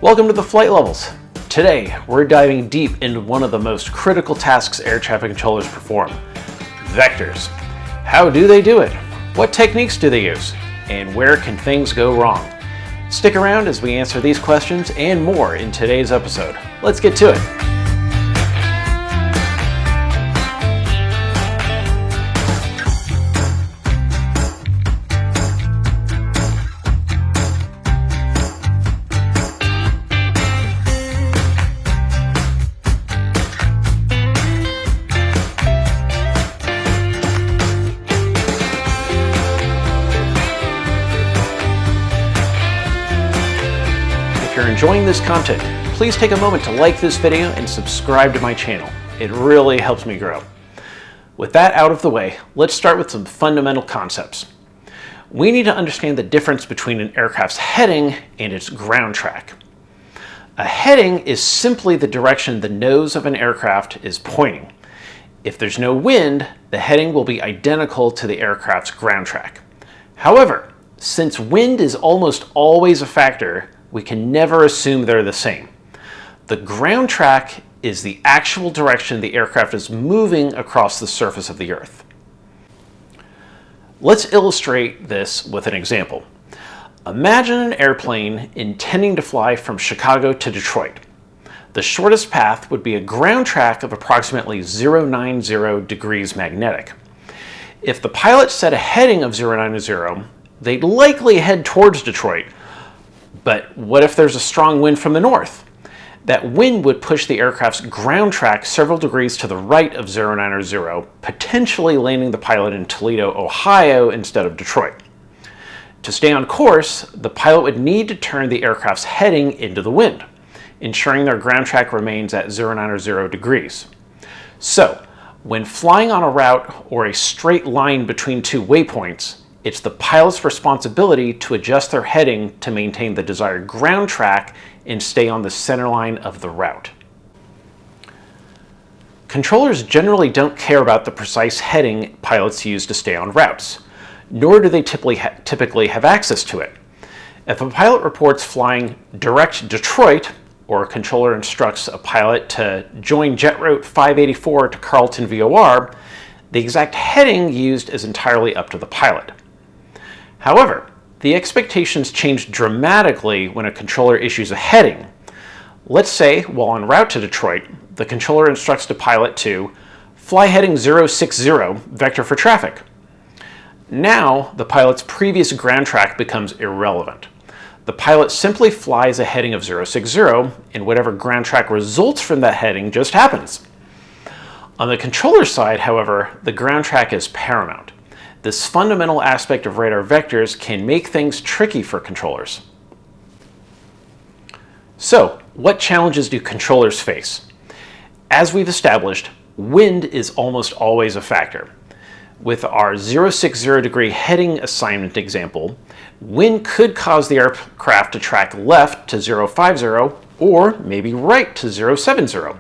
Welcome to the Flight Levels. Today, we're diving deep into one of the most critical tasks air traffic controllers perform: vectors. How do they do it? What techniques do they use? And where can things go wrong? Stick around as we answer these questions and more in today's episode. Let's get to it. If you're enjoying this content, please take a moment to like this video and subscribe to my channel. It really helps me grow. With that out of the way, let's start with some fundamental concepts. We need to understand the difference between an aircraft's heading and its ground track. A heading is simply the direction the nose of an aircraft is pointing. If there's no wind, the heading will be identical to the aircraft's ground track. However, since wind is almost always a factor, we can never assume they're the same. The ground track is the actual direction the aircraft is moving across the surface of the Earth. Let's illustrate this with an example. Imagine an airplane intending to fly from Chicago to Detroit. The shortest path would be a ground track of approximately 090 degrees magnetic. If the pilot set a heading of 090, they'd likely head towards Detroit. But what if there's a strong wind from the north? That wind would push the aircraft's ground track several degrees to the right of 090, potentially landing the pilot in Toledo, Ohio instead of Detroit. To stay on course, the pilot would need to turn the aircraft's heading into the wind, ensuring their ground track remains at 090 degrees. So, when flying on a route or a straight line between two waypoints, it's the pilot's responsibility to adjust their heading to maintain the desired ground track and stay on the center line of the route. Controllers generally don't care about the precise heading pilots use to stay on routes, nor do they typically have access to it. If a pilot reports flying direct Detroit, or a controller instructs a pilot to join jet route 584 to Carlton VOR, the exact heading used is entirely up to the pilot. However, the expectations change dramatically when a controller issues a heading. Let's say, while en route to Detroit, the controller instructs the pilot to fly heading 060, vector for traffic. Now, the pilot's previous ground track becomes irrelevant. The pilot simply flies a heading of 060, and whatever ground track results from that heading just happens. On the controller side, however, the ground track is paramount. This fundamental aspect of radar vectors can make things tricky for controllers. So, what challenges do controllers face? As we've established, wind is almost always a factor. With our 060 degree heading assignment example, wind could cause the aircraft to track left to 050 or maybe right to 070.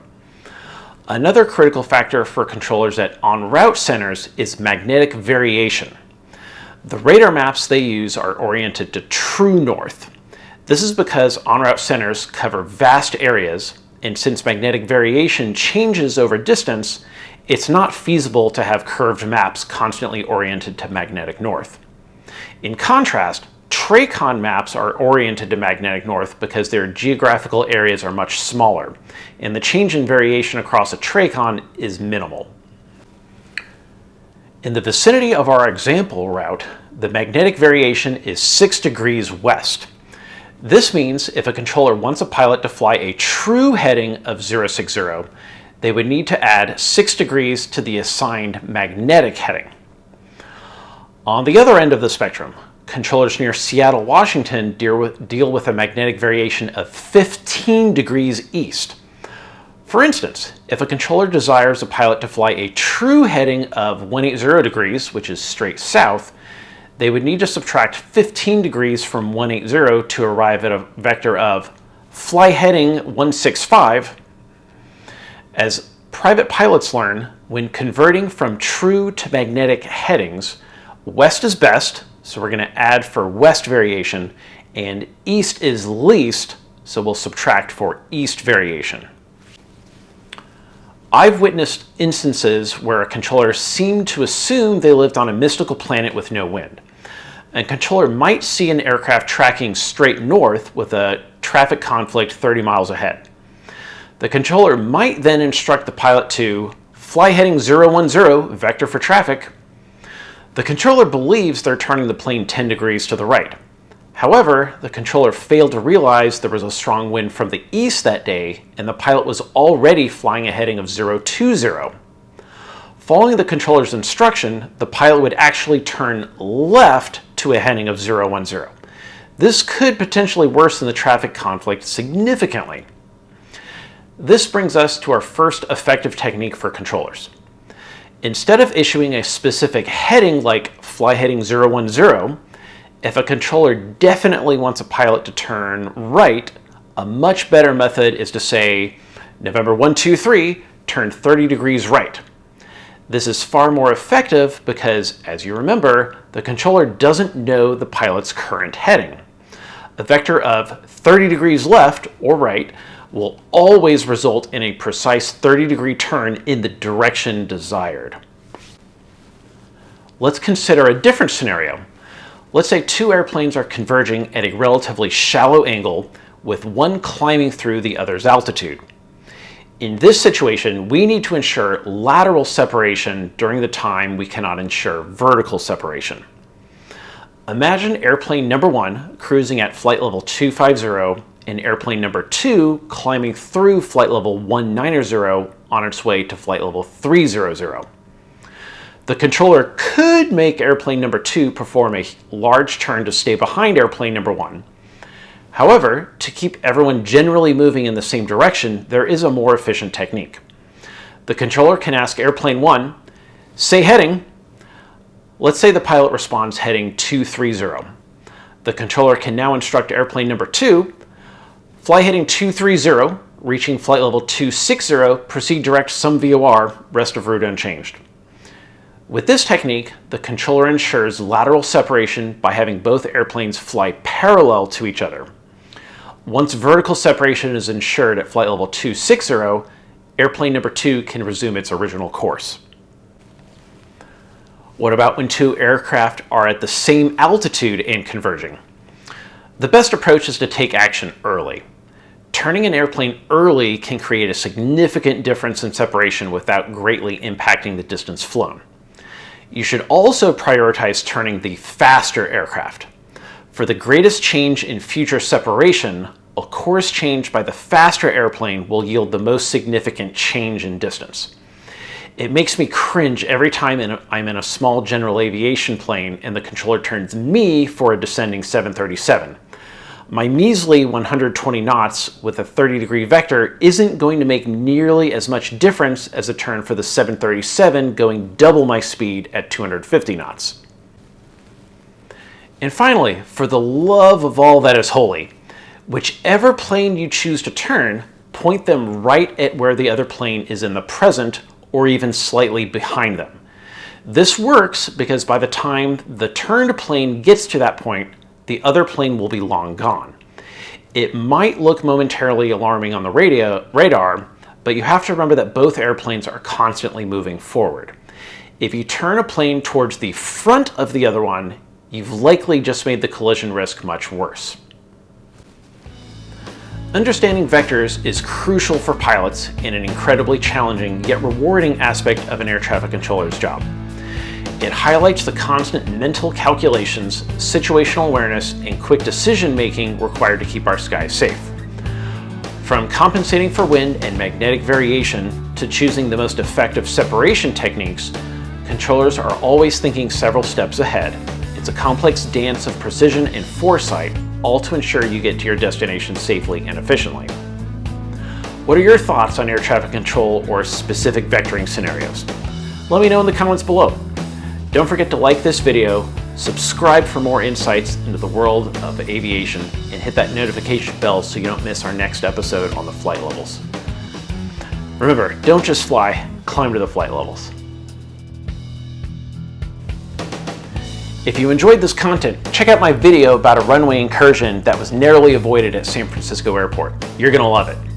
Another critical factor for controllers at en route centers is magnetic variation. The radar maps they use are oriented to true north. This is because en route centers cover vast areas, and since magnetic variation changes over distance, it's not feasible to have curved maps constantly oriented to magnetic north. In contrast, TRACON maps are oriented to magnetic north because their geographical areas are much smaller, and the change in variation across a TRACON is minimal. In the vicinity of our example route, the magnetic variation is 6 degrees west. This means if a controller wants a pilot to fly a true heading of 060, they would need to add 6 degrees to the assigned magnetic heading. On the other end of the spectrum, controllers near Seattle, Washington deal with a magnetic variation of 15 degrees east. For instance, if a controller desires a pilot to fly a true heading of 180 degrees, which is straight south, they would need to subtract 15 degrees from 180 to arrive at a vector of fly heading 165. As private pilots learn, when converting from true to magnetic headings, west is best, so we're going to add for west variation, and east is least, so we'll subtract for east variation. I've witnessed instances where a controller seemed to assume they lived on a mystical planet with no wind. A controller might see an aircraft tracking straight north with a traffic conflict 30 miles ahead. The controller might then instruct the pilot to fly heading 010, vector for traffic. The controller believes they're turning the plane 10 degrees to the right. However, the controller failed to realize there was a strong wind from the east that day, and the pilot was already flying a heading of 020. Following the controller's instruction, the pilot would actually turn left to a heading of 010. This could potentially worsen the traffic conflict significantly. This brings us to our first effective technique for controllers. Instead of issuing a specific heading like fly heading 010, if a controller definitely wants a pilot to turn right, a much better method is to say, November 123, turn 30 degrees right. This is far more effective because, as you remember, the controller doesn't know the pilot's current heading. A vector of 30 degrees left or right will always result in a precise 30-degree turn in the direction desired. Let's consider a different scenario. Let's say two airplanes are converging at a relatively shallow angle, with one climbing through the other's altitude. In this situation, we need to ensure lateral separation during the time we cannot ensure vertical separation. Imagine airplane number 1 cruising at flight level 250 and airplane number 2 climbing through flight level 190 on its way to flight level 300. The controller could make airplane number 2 perform a large turn to stay behind airplane number 1. However, to keep everyone generally moving in the same direction, there is a more efficient technique. The controller can ask airplane 1, say heading. Let's say the pilot responds heading 230. The controller can now instruct airplane number 2, fly heading 230, reaching flight level 260, proceed direct some VOR, rest of route unchanged. With this technique, the controller ensures lateral separation by having both airplanes fly parallel to each other. Once vertical separation is ensured at flight level 260, airplane number 2 can resume its original course. What about when two aircraft are at the same altitude and converging? The best approach is to take action early. Turning an airplane early can create a significant difference in separation without greatly impacting the distance flown. You should also prioritize turning the faster aircraft. For the greatest change in future separation, a course change by the faster airplane will yield the most significant change in distance. It makes me cringe every time I'm in a small general aviation plane and the controller turns me for a descending 737. My measly 120 knots with a 30-degree vector isn't going to make nearly as much difference as a turn for the 737 going double my speed at 250 knots. And finally, for the love of all that is holy, whichever plane you choose to turn, point them right at where the other plane is in the present or even slightly behind them. This works because by the time the turned plane gets to that point, the other plane will be long gone. It might look momentarily alarming on the radar, but you have to remember that both airplanes are constantly moving forward. If you turn a plane towards the front of the other one, you've likely just made the collision risk much worse. Understanding vectors is crucial for pilots and an incredibly challenging yet rewarding aspect of an air traffic controller's job. It highlights the constant mental calculations, situational awareness, and quick decision-making required to keep our skies safe. From compensating for wind and magnetic variation to choosing the most effective separation techniques, controllers are always thinking several steps ahead. It's a complex dance of precision and foresight, all to ensure you get to your destination safely and efficiently. What are your thoughts on air traffic control or specific vectoring scenarios? Let me know in the comments below. Don't forget to like this video, subscribe for more insights into the world of aviation, and hit that notification bell so you don't miss our next episode on the flight levels. Remember, don't just fly, climb to the flight levels. If you enjoyed this content, check out my video about a runway incursion that was narrowly avoided at San Francisco Airport. You're going to love it.